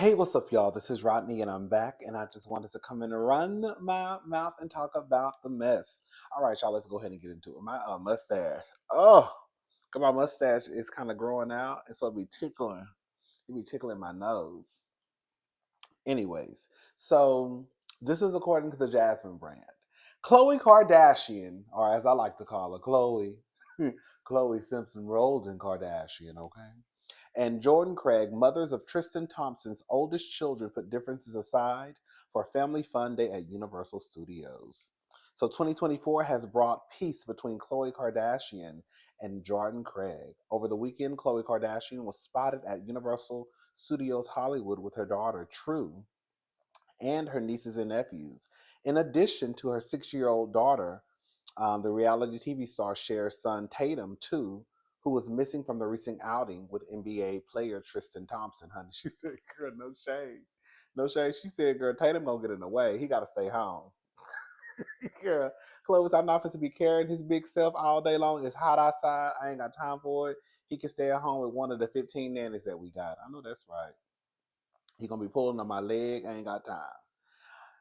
Hey, what's up, y'all? This is Rodney, and I'm back, and I just wanted to come in and run my mouth and talk about the mess. All right, y'all, let's go ahead and get into it. My mustache. Oh, 'cause my mustache is kind of growing out, and so it be tickling. It be tickling my nose. Anyways, so this is according to the Jasmine brand. Khloe Kardashian, or as I like to call her, Khloe, Khloe Simpson Roldan Kardashian, okay? And Jordan Craig, mothers of Tristan Thompson's oldest children, put differences aside for a family fun day at Universal Studios. So 2024 has brought peace between Khloe Kardashian and Jordan Craig. Over the weekend, Khloe Kardashian was spotted at Universal Studios Hollywood with her daughter, True, and her nieces and nephews. In addition to her 6-year-old daughter, the reality TV star shares son Tatum, too, who was missing from the recent outing with NBA player Tristan Thompson. Honey, she said, "Girl, no shade, no shade." She said, "Girl, Tatum gonna get in the way. He got to stay home." Girl, Clovis, I'm not fit to be carrying his big self all day long. It's hot outside. I ain't got time for it. He can stay at home with one of the 15 nannies that we got. I know that's right. He gonna be pulling on my leg. I ain't got time.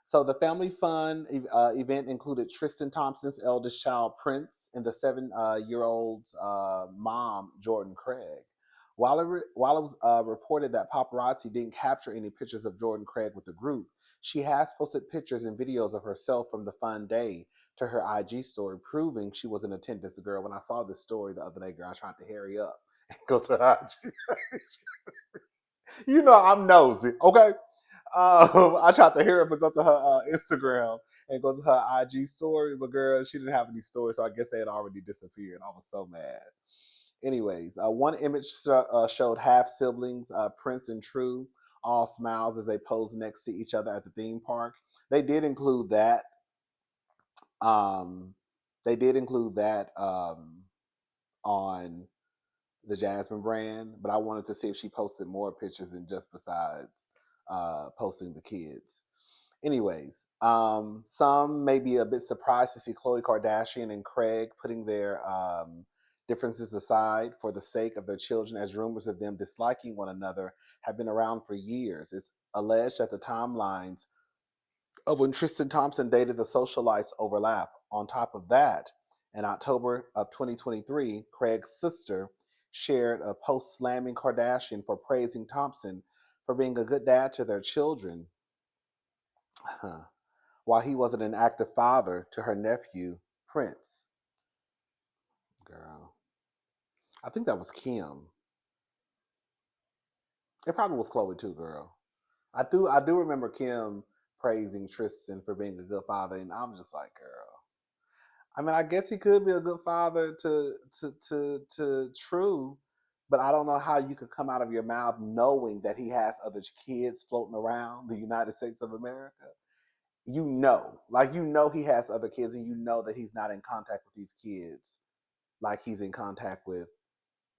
So the family fun event included Tristan Thompson's eldest child, Prince, and the 7-year old's mom, Jordan Craig. While it was reported that paparazzi didn't capture any pictures of Jordan Craig with the group, she has posted pictures and videos of herself from the fun day to her IG story, proving she was in attendance. Girl, when I saw this story the other day, girl, I tried to hurry up and go to her IG. You know I'm nosy, okay? I tried to hear her, but go to her Instagram and go to her IG story. But girl, she didn't have any stories, so I guess they had already disappeared. I was so mad. Anyways, one image showed half siblings, Prince and True, all smiles as they pose next to each other at the theme park. They did include that. Um, they did include that on the Jasmine brand, but I wanted to see if she posted more pictures than just besides posting the kids. Anyways, some may be a bit surprised to see Khloe Kardashian and Craig putting their differences aside for the sake of their children, as rumors of them disliking one another have been around for years. It's alleged that the timelines of when Tristan Thompson dated the socialites overlap. On top of that, in October of 2023, Craig's sister shared a post slamming Kardashian for praising Thompson for being a good dad to their children, while he wasn't an active father to her nephew, Prince. Girl, I think that was Kim. It probably was Chloe too, girl. I do remember Kim praising Tristan for being a good father, and I'm just like, girl. I mean, I guess he could be a good father to True, but I don't know how you could come out of your mouth knowing that he has other kids floating around the United States of America. Like he has other kids, and you know that he's not in contact with these kids, like he's in contact with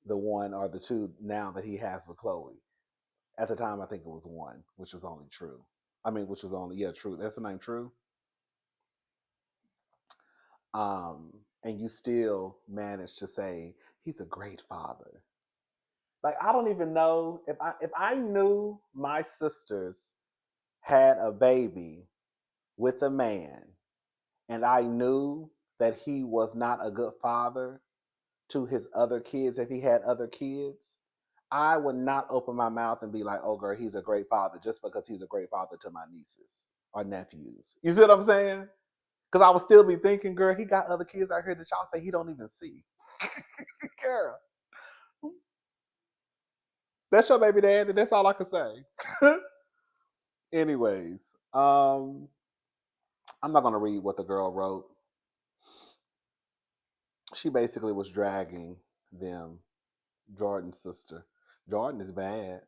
the one or the two now that he has with Chloe. At the time, I think it was one, which was only True. I mean, which was only True. That's the name, True. And you still manage to say he's a great father. Like I don't even know if I knew my sisters had a baby with a man and I knew that he was not a good father to his other kids if he had other kids, I would not open my mouth and be like, "Oh girl, he's a great father," just because he's a great father to my nieces or nephews. You see what I'm saying? Because I would still be thinking, girl, he got other kids out here that y'all say he don't even see. Girl, that's your baby daddy. That's all I can say. Anyways, I'm not gonna read what the girl wrote. She basically was dragging them, Jordan's sister. Jordan is bad.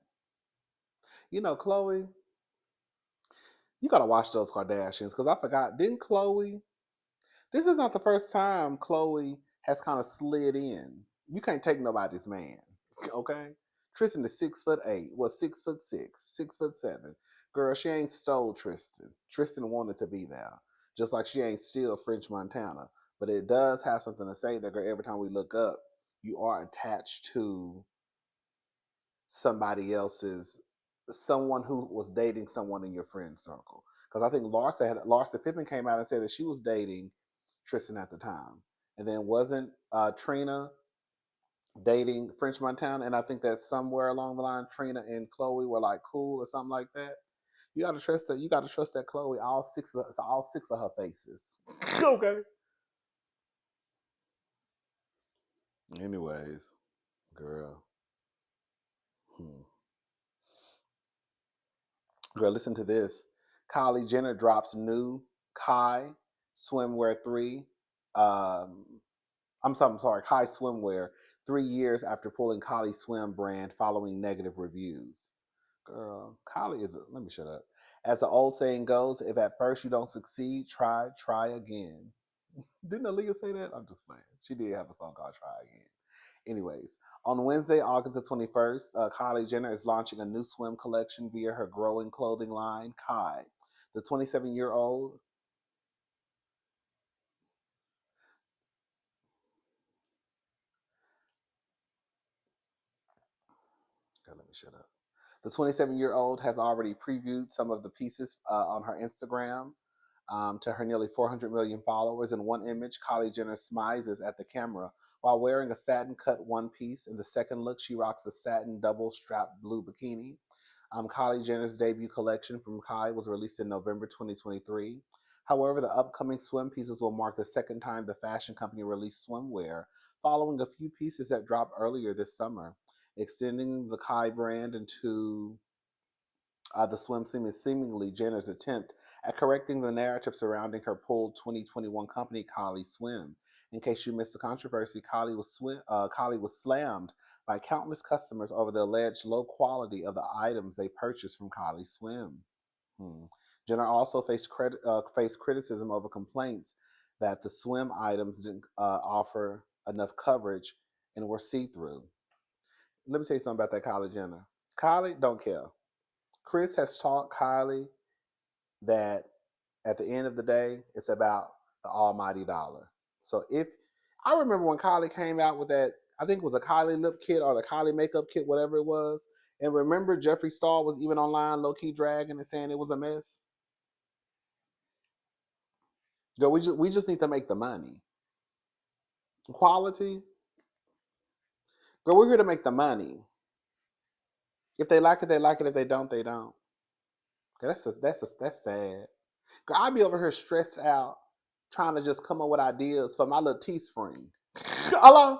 You know, Chloe, you gotta watch those Kardashians because I forgot. Didn't Chloe? This is not the first time Chloe has kind of slid in. You can't take nobody's man, okay? Tristan is 6'8", was 6'6", 6'7". Girl, she ain't stole Tristan. Tristan wanted to be there, just like she ain't steal French Montana. But it does have something to say that, girl, every time we look up, you are attached to somebody else's. someone who was dating someone in your friend circle. Because I think Larsa Pippen came out and said that she was dating Tristan at the time, and then wasn't Trina dating French Montana? And I think that somewhere along the line, Trina and Khloe were like cool or something like that. You gotta trust that. You gotta trust that Khloe. All six of her faces. Okay. Anyways, girl. Hmm. Girl, listen to this. Kylie Jenner drops new Kai Swimwear 3. Um, I'm sorry, Kai Swimwear 3 years after pulling Kylie Swim brand following negative reviews. Girl, Kylie is, let me shut up. As the old saying goes, if at first you don't succeed, try again. Didn't Aaliyah say that? I'm just playing. She did have a song called Try Again. Anyways, on Wednesday, August the 21st, Kylie Jenner is launching a new swim collection via her growing clothing line, Kai. The 27-year-old, God, let me shut up. The 27-year-old has already previewed some of the pieces on her Instagram to her nearly 400 million followers. In one image, Kylie Jenner smiles at the camera while wearing a satin cut one piece. In the second look, she rocks a satin double strap blue bikini. Kylie Jenner's debut collection from Kai was released in November 2023. However, the upcoming swim pieces will mark the second time the fashion company released swimwear, following a few pieces that dropped earlier this summer, extending the Kai brand into the swim team is seemingly Jenner's attempt at correcting the narrative surrounding her pulled 2021 company, Kylie Swim. In case you missed the controversy, Kylie was slammed by countless customers over the alleged low quality of the items they purchased from Kylie Swim. Hmm. Jenner also faced criticism over complaints that the swim items didn't offer enough coverage and were see-through. Let me tell you something about that Kylie Jenner. Kylie don't care. Chris has taught Kylie that at the end of the day, it's about the almighty dollar. So if I remember when Kylie came out with that, I think it was a Kylie lip kit or the Kylie makeup kit, whatever it was. And remember, Jeffree Star was even online, low key dragging and saying it was a mess. Girl, we just need to make the money. Quality, girl, we're here to make the money. If they like it, they like it. If they don't, they don't. Girl, that's sad. Girl, I be over here stressed out trying to just come up with ideas for my little Teespring. Hello?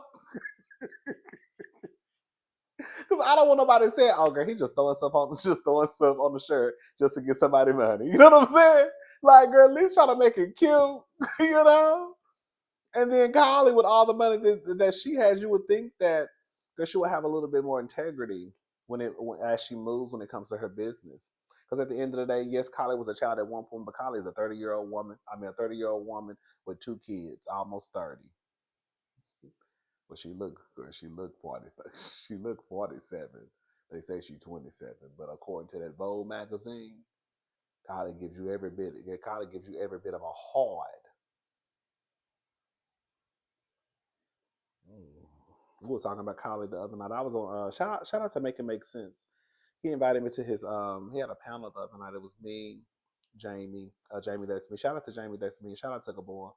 Because I don't want nobody saying, oh, girl, he just throwing stuff on the shirt just to get somebody money. You know what I'm saying? Like, girl, at least try to make it cute, you know? And then Kylie, with all the money that she has, you would think that girl, she would have a little bit more integrity as she moves when it comes to her business. Because at the end of the day, yes, Kylie was a child at one point, but Kylie is a 30-year-old woman. I mean, a 30-year-old woman with two kids, almost 30. But she looked 40. She looked 47. They say she's 27, but according to that Vogue magazine, Kylie gives you every bit. Yeah, Kylie gives you every bit of a hard. Mm. We was talking about Kylie the other night. I was on shout out to Make It Make Sense. He invited me to his he had a panel the other night. It was me, Jamie that's me. Shout out to Jamie that's me. Shout out to Gabor,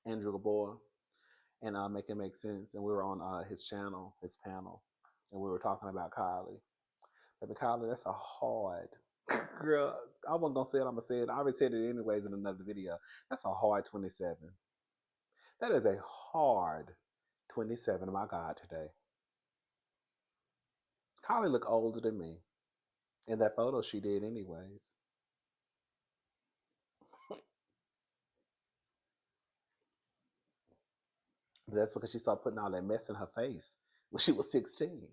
Andrew Gabor, and Make It Make Sense. And we were on his channel, his panel, and we were talking about Kylie. Baby Kylie, that's a hard girl. I wasn't gonna say it. I'm gonna say it. I already said it anyways in another video. That's a hard 27. That is a hard 27. My God, today. Kylie look older than me. In that photo she did anyways. But that's because she started putting all that mess in her face when she was 16.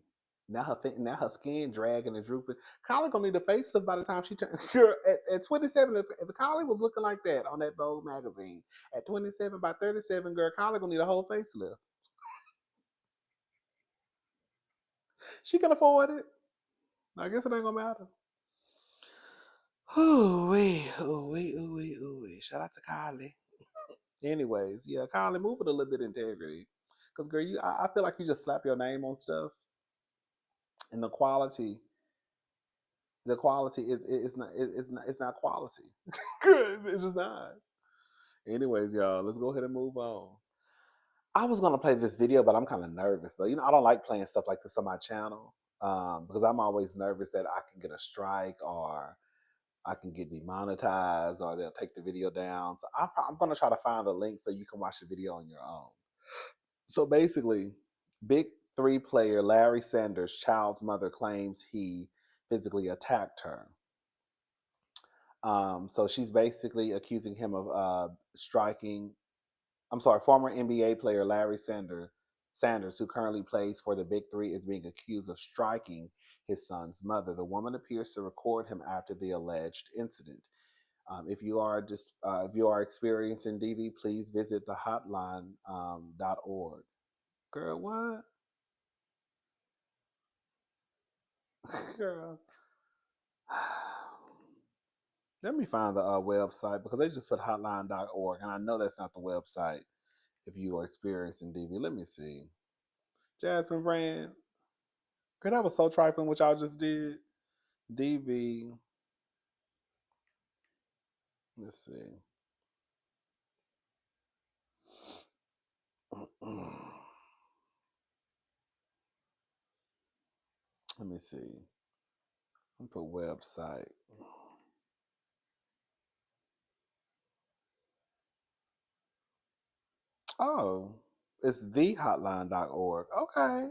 Now her skin dragging and drooping. Kylie gonna need a facelift by the time she turns. Girl, at 27, if Kylie was looking like that on that Vogue magazine, at 27 by 37, girl, Kylie gonna need a whole facelift. She can afford it. I guess it ain't gonna matter. Ooh wee, ooh wee, ooh wee, ooh wee. Shout out to Kylie. Anyways, yeah, Kylie, move with a little bit of integrity. Cause girl, I feel like you just slap your name on stuff, and the quality The quality is not quality. It's just not. Anyways, y'all, let's go ahead and move on. I was gonna play this video, but I'm kind of nervous though. I don't like playing stuff like this on my channel because I'm always nervous that I can get a strike or I can get demonetized or they'll take the video down. So I'm gonna try to find the link so you can watch the video on your own. So basically, Big Three player Larry Sanders' child's mother claims he physically attacked her. So she's basically accusing him of striking. I'm sorry, former NBA player Larry Sanders, who currently plays for the Big Three, is being accused of striking his son's mother. The woman appears to record him after the alleged incident. If you are experiencing DV, please visit the hotline.org. Girl, what? Girl. Let me find the website because they just put hotline.org, and I know that's not the website if you are experiencing DV. Let me see. Jasmine Brand. Girl, that was so trifling what y'all just did. DV. Let's see. Let me see. I'm put website. Oh, it's thehotline.org. Okay.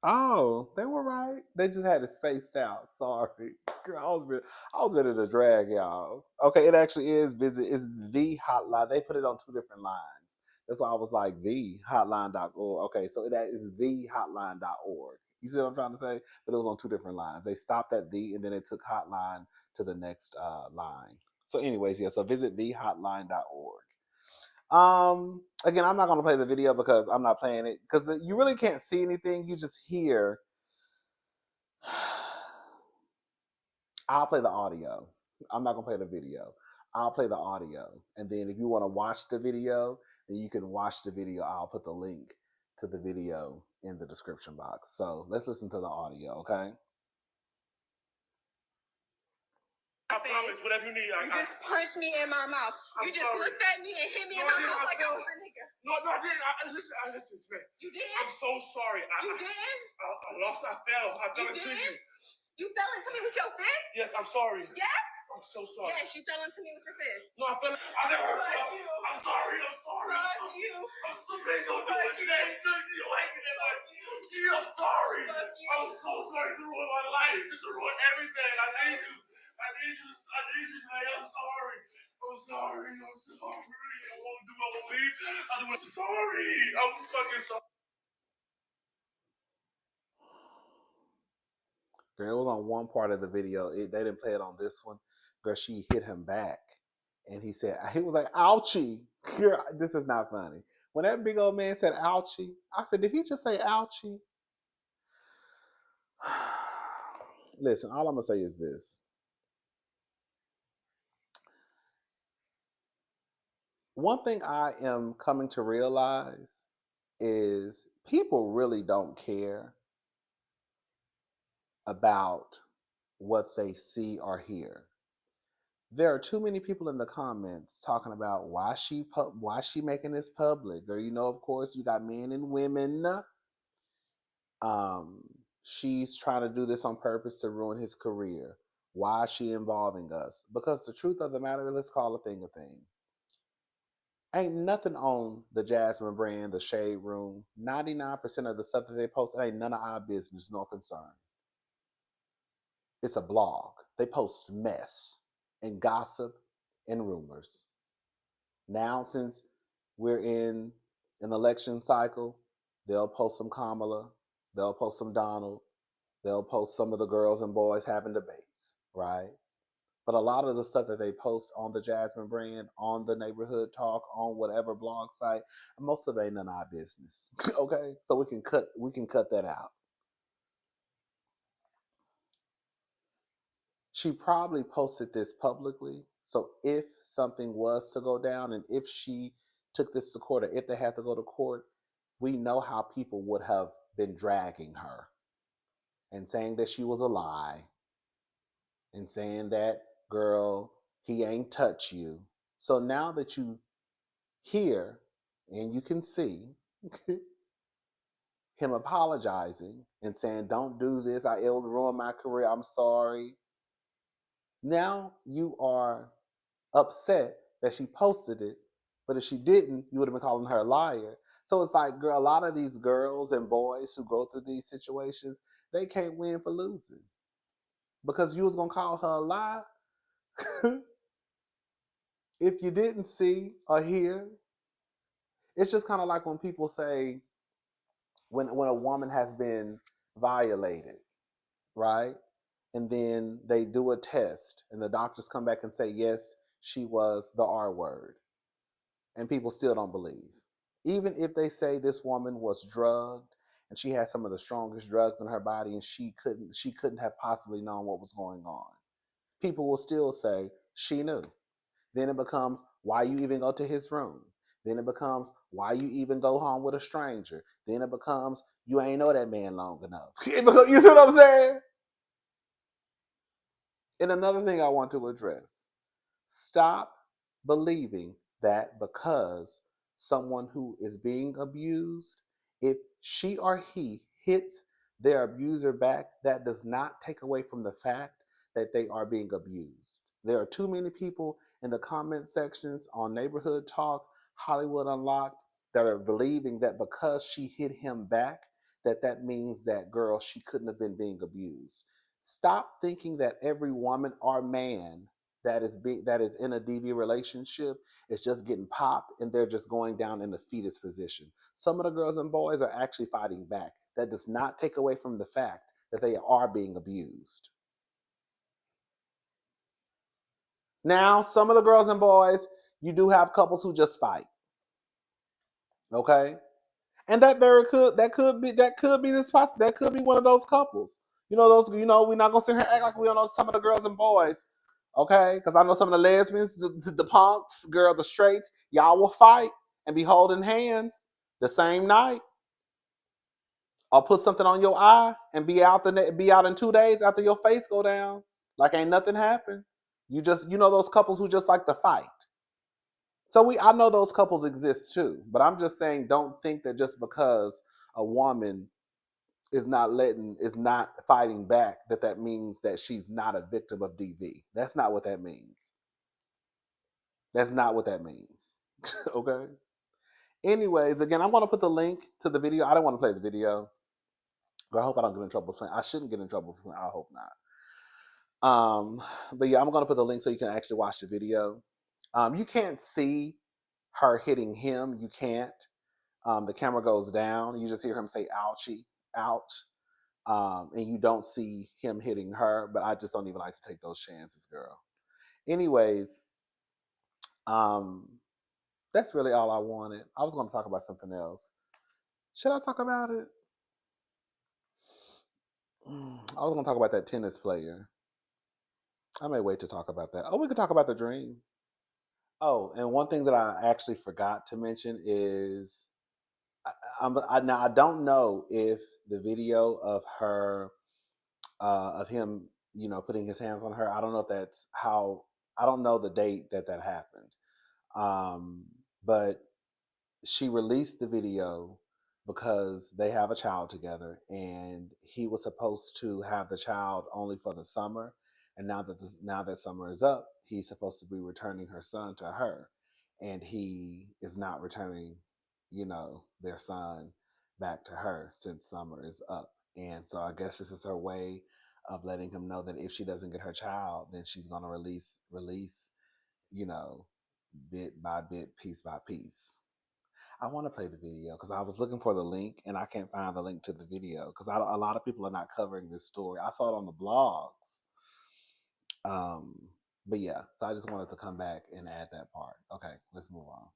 Oh, they were right. They just had it spaced out. Sorry. Girl, I was ready to drag y'all. Okay, it actually is visit. It's the hotline. They put it on two different lines. That's why I was like the hotline.org. Okay, so it is the hotline.org. You see what I'm trying to say? But it was on two different lines. They stopped at the and then it took hotline to the next line. So, anyways, yeah, so visit thehotline.org. Again, I'm not gonna play the video because I'm not playing it because you really can't see anything. You just hear. I'll play the audio. I'm not gonna play the video. I'll play the audio, and then if you want to watch the video, then you can watch the video. I'll put the link to the video in the description box. So let's listen to the audio, okay? I promise, whatever you need. You just punched me in my mouth. You just looked at me and hit me in my mouth like I was a nigga. No, I didn't. Listen, man. You did? I'm so sorry. You did? I lost. I fell. I fell into you. You fell into me with your fist? Yes, I'm sorry. Yes? I'm so sorry. Yes, you fell into me with your fist. No, I fell. I never hurt you. I'm sorry. Fuck you. I'm so please don't do it today. You like me that much. I'm sorry. I'm so sorry to ruin my life. Just to ruin everything. I need you. I need you today. I'm sorry. I won't do what I believe. I'm sorry. I'm fucking sorry. Girl, it was on one part of the video. They didn't play it on this one. Girl, she hit him back. And he was like, ouchie. Girl, this is not funny. When that big old man said ouchie, I said, did he just say ouchie? Listen, all I'm going to say is this. One thing I am coming to realize is people really don't care about what they see or hear. There are too many people in the comments talking about why she making this public, or of course you got men and women. She's trying to do this on purpose to ruin his career. Why is she involving us? Because the truth of the matter, let's call a thing a thing. Ain't nothing on the Jasmine Brand, the Shade Room. 99% of the stuff that they post, it ain't none of our business, no concern. It's a blog. They post mess and gossip and rumors. Now, since we're in an election cycle, they'll post some Kamala, they'll post some Donald, they'll post some of the girls and boys having debates, right? But a lot of the stuff that they post on the Jasmine Brand, on the Neighborhood Talk, on whatever blog site, most of it ain't none of our business. Okay, so we can cut that out. She probably posted this publicly. So if something was to go down and if she took this to court or if they had to go to court, we know how people would have been dragging her. and saying that she was a lie and saying that, girl, he ain't touch you. So now that you hear and you can see him apologizing and saying, don't do this, it'll ruin my career, I'm sorry. Now you are upset that she posted it, but if she didn't, you would have been calling her a liar. So it's like, girl, a lot of these girls and boys who go through these situations, they can't win for losing because you was gonna call her a lie if you didn't see or hear. It's just kind of like when people say when a woman has been violated, right? And then they do a test, and the doctors come back and say, yes, she was the R word, and people still don't believe. Even if they say this woman was drugged and she had some of the strongest drugs in her body and she couldn't have possibly known what was going on, people will still say she knew. Then it becomes, why you even go to his room? Then it becomes, why you even go home with a stranger? Then it becomes, you ain't know that man long enough. You see what I'm saying? And another thing I want to address, stop believing that because someone who is being abused, if she or he hits their abuser back, that does not take away from the fact that they are being abused. There are too many people in the comment sections on Neighborhood Talk, Hollywood Unlocked, that are believing that because she hit him back, that means that, girl, she couldn't have been being abused. Stop thinking that every woman or man that is in a DV relationship is just getting popped and they're just going down in the fetus position. Some of the girls and boys are actually fighting back. That does not take away from the fact that they are being abused. Now, some of the girls and boys, you do have couples who just fight. Okay? And that could be one of those couples. We're not gonna sit here and act like we don't know some of the girls and boys, okay? Because I know some of the lesbians, the punks, girl, the straights, y'all will fight and be holding hands the same night, or put something on your eye and be out in 2 days after your face go down, like ain't nothing happened. Those couples who just like to fight. So I know those couples exist too, but I'm just saying, don't think that just because a woman is not fighting back, that means that she's not a victim of DV. That's not what that means. That's not what that means. Okay. Anyways, again, I'm gonna put the link to the video. I don't want to play the video, but I hope I don't get in trouble. I shouldn't get in trouble. I hope not. But yeah, I'm gonna put the link so you can actually watch the video. You can't see her hitting him. You can't. The camera goes down. You just hear him say "ouchie," ouch. And you don't see him hitting her, but I just don't even like to take those chances, girl. Anyways, um, that's really all I wanted. I was going to talk about something else. Should I talk about it? I was going to talk about that tennis player. I may wait to talk about that. Oh, we could talk about the dream. Oh, and one thing that I actually forgot to mention is now I don't know if the video of her of him, putting his hands on her. I don't know if that's how. I don't know the date that happened. Um, but she released the video because they have a child together, and he was supposed to have the child only for the summer. And now that summer is up, he's supposed to be returning her son to her, and he is not returning, their son back to her since summer is up. And so I guess this is her way of letting him know that if she doesn't get her child, then she's gonna release, you know, bit by bit, piece by piece. I want to play the video because I was looking for the link and I can't find the link to the video because a lot of people are not covering this story. I saw it on the blogs. Um, but yeah, so I just wanted to come back and add that part. Okay, let's move on.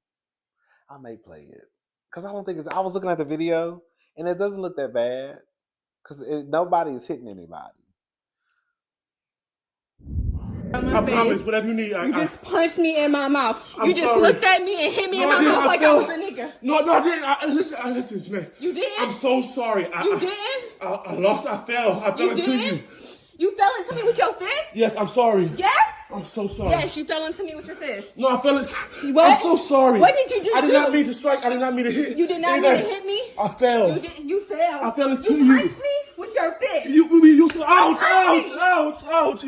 I may play it because I don't think it's. I was looking at the video and it doesn't look that bad because nobody is hitting anybody. I promise, whatever you need. You just punched me in my mouth. I'm You just sorry. looked at me and hit me in my mouth like I was a nigga. No, I didn't. Listen, Janae. You didn't? I'm so sorry. You didn't? I fell into you. You fell into me with your fist? Yes, I'm sorry. Yes? I'm so sorry. Yes, you fell into me with your fist. No, I fell into... What? I'm so sorry. What did you just do? I did not mean to strike. I did not mean to hit. You did not mean to hit me? I fell. You fell. I fell into you. You punched me with your fist. Ouch.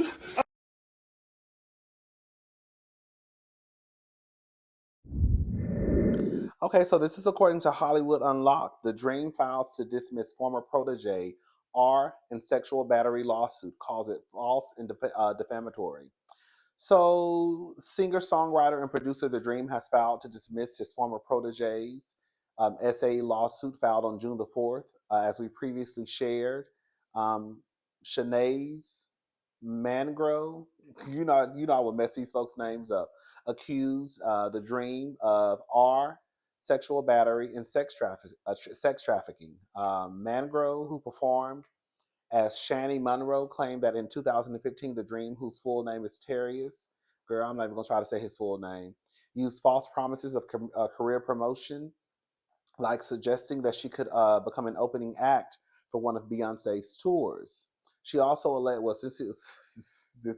Okay, so this is according to Hollywood Unlocked. The Dream files to dismiss former protege R in sexual battery lawsuit, calls it false and defamatory. So, singer, songwriter, and producer The Dream has filed to dismiss his former protege's SA lawsuit filed on June the 4th. As we previously shared, Shanae's Mangro, you know I would mess these folks' names up, accused The Dream of R, sexual battery, and sex trafficking. Mangro, who performed as Shani Monroe, claimed that in 2015, The Dream, whose full name is Terrius, girl, I'm not even going to try to say his full name, used false promises of career promotion, like suggesting that she could become an opening act for one of Beyonce's tours. She also alleged, well, since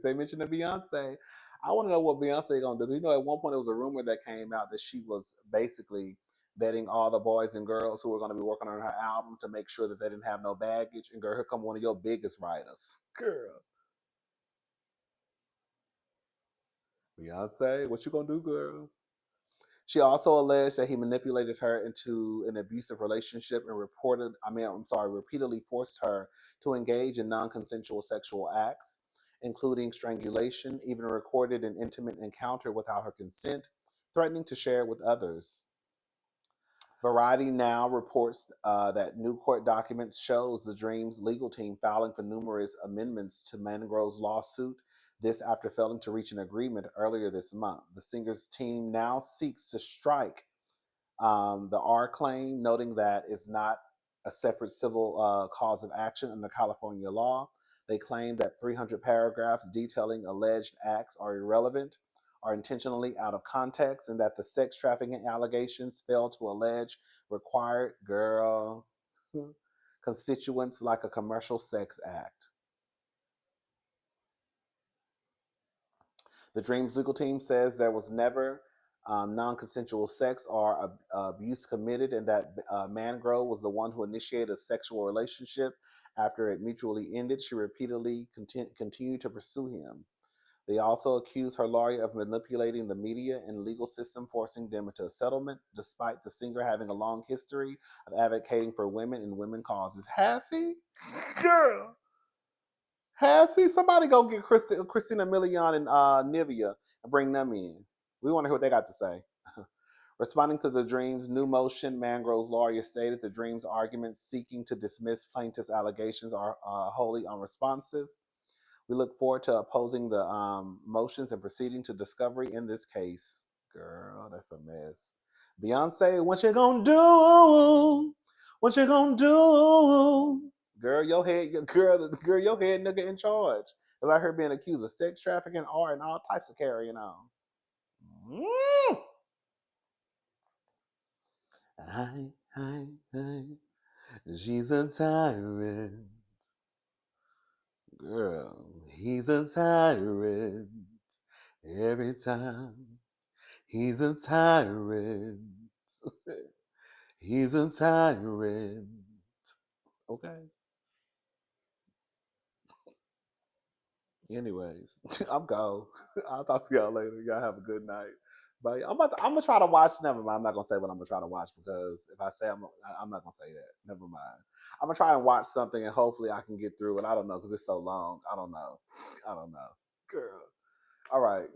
they mentioned the Beyonce, I want to know what Beyonce gonna do. You know, at one point there was a rumor that came out that she was basically vetting all the boys and girls who were going to be working on her album to make sure that they didn't have no baggage. And girl, here come one of your biggest writers, girl. Beyonce, what you gonna do, girl? She also alleged that he manipulated her into an abusive relationship and repeatedly forced her to engage in non-consensual sexual acts, including strangulation, even recorded an intimate encounter without her consent, threatening to share it with others. Variety Now reports that new court documents shows The Dream's legal team filing for numerous amendments to Mangrove's lawsuit. This after failing to reach an agreement earlier this month. The singer's team now seeks to strike the R claim, noting that it's not a separate civil cause of action under California law. They claim that 300 paragraphs detailing alleged acts are irrelevant, are intentionally out of context, and that the sex trafficking allegations fail to allege required constituents like a commercial sex act. The Dreams legal team says there was never non-consensual sex or abuse committed, and that Mangrove was the one who initiated a sexual relationship. After it mutually ended, she repeatedly continued to pursue him. They also accused her lawyer of manipulating the media and legal system, forcing them into a settlement, despite the singer having a long history of advocating for women and women causes. Has he? Girl. Has he? Somebody go get Christina Milian and Nivea and bring them in. We want to hear what they got to say. Responding to the Dream's new motion, Mangrove's lawyer stated the Dream's arguments seeking to dismiss plaintiff's allegations are wholly unresponsive. We look forward to opposing the motions and proceeding to discovery in this case. Girl, that's a mess. Beyonce, what you gonna do? What you gonna do? Girl, your head nigga in charge. Because I heard being accused of sex trafficking, art, and all types of carrying on. Mm. I, she's a tyrant. Girl, he's a tyrant. Every time he's a tyrant. He's a tyrant. Okay. Anyways, I'm gone. I'll talk to y'all later. Y'all have a good night. But I'm gonna try to watch. Never mind. I'm not gonna say what I'm gonna try to watch because if I say I'm not gonna say that. Never mind. I'm gonna try and watch something and hopefully I can get through it. I don't know because it's so long. I don't know. Girl. All right.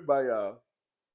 Bye, y'all.